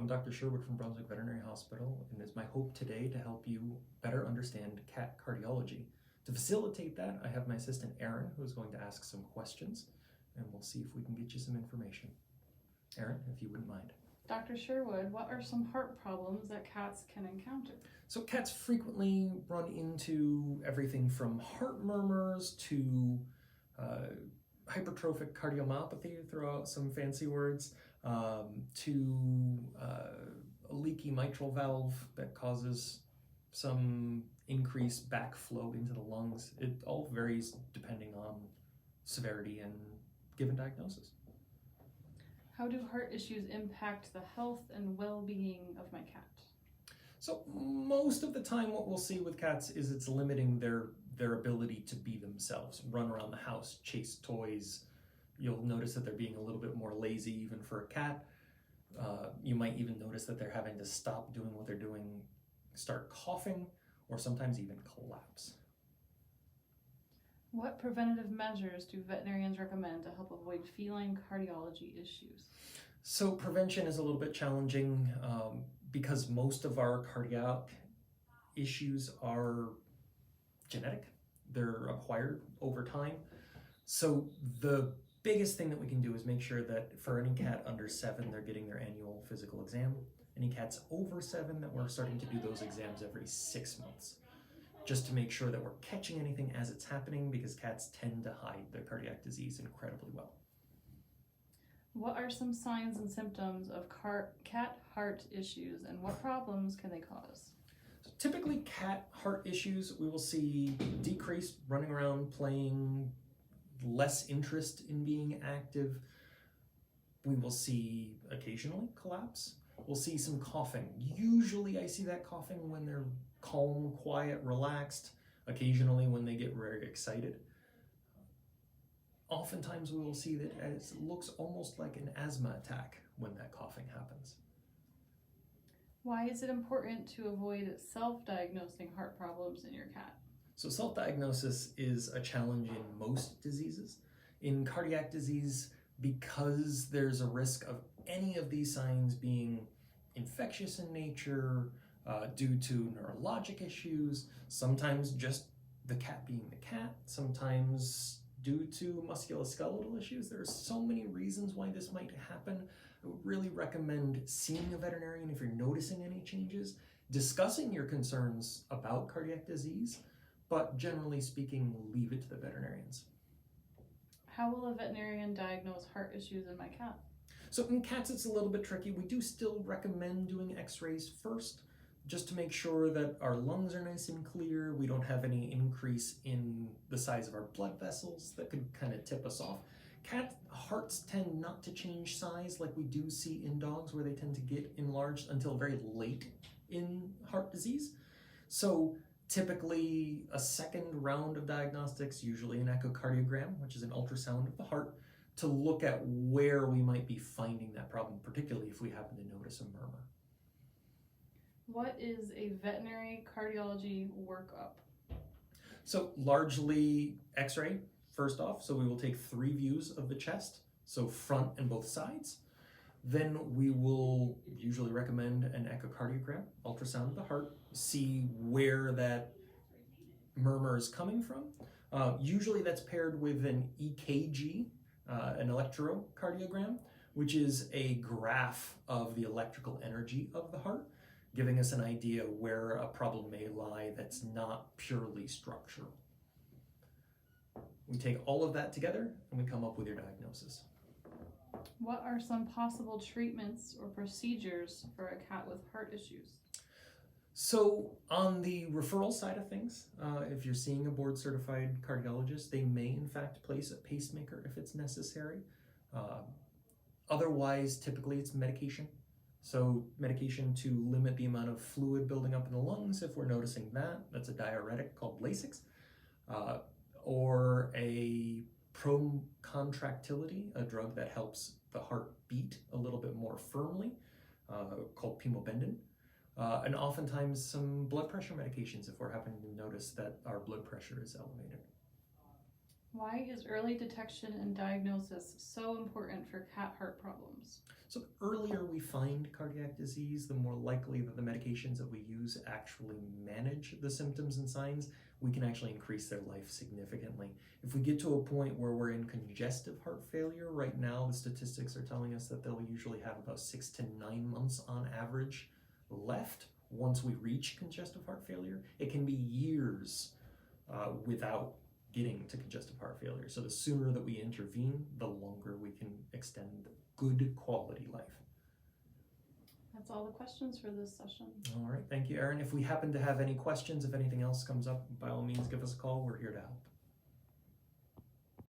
I'm Dr. Sherwood from Brunswick Veterinary Hospital, and it's my hope today to help you better understand cat cardiology. To facilitate that, I have my assistant Erin, who is going to ask some questions, and we'll see if we can get you some information. Erin, if you wouldn't mind. Dr. Sherwood, what are some heart problems that cats can encounter? So cats frequently run into everything from heart murmurs to hypertrophic cardiomyopathy, throw out some fancy words, to a leaky mitral valve that causes some increased backflow into the lungs. It all varies depending on severity and given diagnosis. How do heart issues impact the health and well-being of my cat? So most of the time what we'll see with cats is it's limiting their ability to be themselves, run around the house, chase toys. You'll notice that they're being a little bit more lazy even for a cat. You might even notice that they're having to stop doing what they're doing, start coughing, or sometimes even collapse. What preventative measures do veterinarians recommend to help avoid feline cardiology issues? So prevention is a little bit challenging because most of our cardiac issues are genetic. They're acquired over time. So the biggest thing that we can do is make sure that for any cat under 7, they're getting their annual physical exam. Any cats over 7, that we're starting to do those exams every 6 months, just to make sure that we're catching anything as it's happening, because cats tend to hide their cardiac disease incredibly well. What are some signs and symptoms of cat heart issues, and what problems can they cause? So typically cat heart issues, we will see decreased running around, playing, less interest in being active. We will see occasionally collapse. We'll see some coughing. Usually I see that coughing when they're calm, quiet, relaxed, occasionally when they get very excited. Oftentimes we will see that it looks almost like an asthma attack when that coughing happens. Why is it important to avoid self-diagnosing heart problems in your cat? So self-diagnosis is a challenge in most diseases. In cardiac disease, because there's a risk of any of these signs being infectious in nature, due to neurologic issues, sometimes just the cat being the cat, sometimes due to musculoskeletal issues. There are so many reasons why this might happen. I would really recommend seeing a veterinarian if you're noticing any changes, discussing your concerns about cardiac disease, but generally speaking, leave it to the veterinarians. How will a veterinarian diagnose heart issues in my cat? So in cats, it's a little bit tricky. We do still recommend doing x-rays first, just to make sure that our lungs are nice and clear. We don't have any increase in the size of our blood vessels that could kind of tip us off. Cat hearts tend not to change size like we do see in dogs, where they tend to get enlarged until very late in heart disease. So typically a second round of diagnostics, usually an echocardiogram, which is an ultrasound of the heart, to look at where we might be finding that problem, particularly if we happen to notice a murmur. What is a veterinary cardiology workup? So largely x-ray, first off. So we will take 3 views of the chest, so front and both sides. Then we will usually recommend an echocardiogram, ultrasound of the heart, see where that murmur is coming from. Usually that's paired with an EKG, an electrocardiogram, which is a graph of the electrical energy of the heart, giving us an idea where a problem may lie that's not purely structural. We take all of that together and we come up with your diagnosis. What are some possible treatments or procedures for a cat with heart issues? So on the referral side of things, if you're seeing a board-certified cardiologist, they may in fact place a pacemaker if it's necessary. Otherwise, typically it's medication. So medication to limit the amount of fluid building up in the lungs, if we're noticing that. That's a diuretic called Lasix. Or a procontractility, a drug that helps the heart beat a little bit more firmly, called pimobendan. And oftentimes some blood pressure medications if we're happening to notice that our blood pressure is elevated. Why is early detection and diagnosis so important for cat heart problems? So the earlier we find cardiac disease, the more likely that the medications that we use actually manage the symptoms and signs. We can actually increase their life significantly. If we get to a point where we're in congestive heart failure, right now the statistics are telling us that they'll usually have about 6 to 9 months on average left once we reach congestive heart failure. It can be years without getting to congestive heart failure. So the sooner that we intervene, the longer we can extend good quality life. That's all the questions for this session. All right, thank you, Erin. If we happen to have any questions, if anything else comes up, by all means, give us a call. We're here to help.